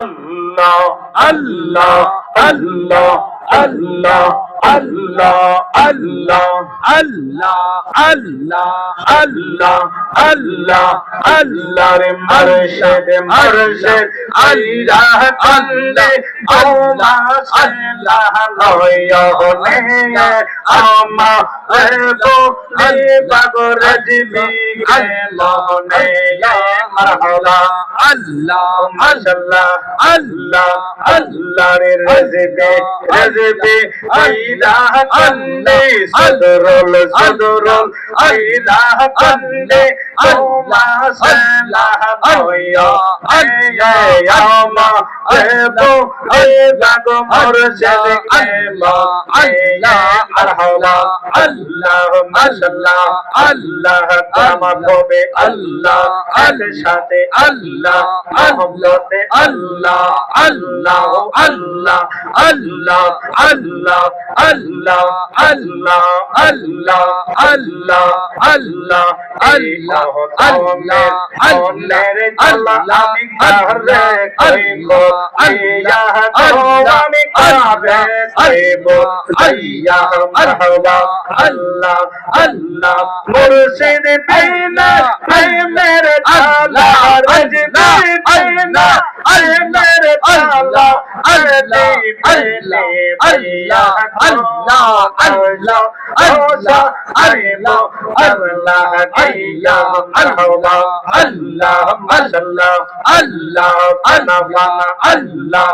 আল্লাহ আল্লাহ আল্লাহ আল্লাহ আল্লাহ আল্লাহ আল্লাহ আল্লাহ আল্লাহ আল্লাহ আল্লাহ রে মুর্শিদ মুর্শিদ আল্লাহ আল্লাহ আল্লাহ আল্লাহ নয়নে আমার বলে বাগর জিবি মনে মারহাবা আল্লাহ মাশাআল্লাহ আল্লাহ আল্লাহ রে রেজবে রেজবে ইলাহ কান্নে সদরুল সদরুল ইলাহ কান্নে আল্লাহ সাল্লাহ আয়া আয়া আমা এবো এবাগো মুর্শিদ কেমা আল্লাহ মারহাবা আল্লাহ মাশাআল্লাহ আল্লাহ কামা হবে আল্লাহ আল সাথে আল্লাহ মহব্বতে আল্লাহ আল্লাহ আল্লাহ আল্লাহ আল্লাহ আল্লাহ আল্লাহ আল্লাহ আল্লাহ আল্লাহ আল্লাহ আল্লাহ আল্লাহ আল্লাহ আমি কারে কইব আইয়া আমি কারে কইব আইয়া মারহাবা আল্লাহ আল্লাহ মুর্শিদ বিনা আই মেরে তালা রজবি বিনা আই মেরে তালা আল্লাহ আল্লাহ আল্লাহ আল্লাহ আল্লাহ আল্লাহ আল্লাহ আল্লাহ আইয়া মারহাবা আল্লাহ মাশাআল্লাহ আল্লাহ আল্লাহ আল্লাহ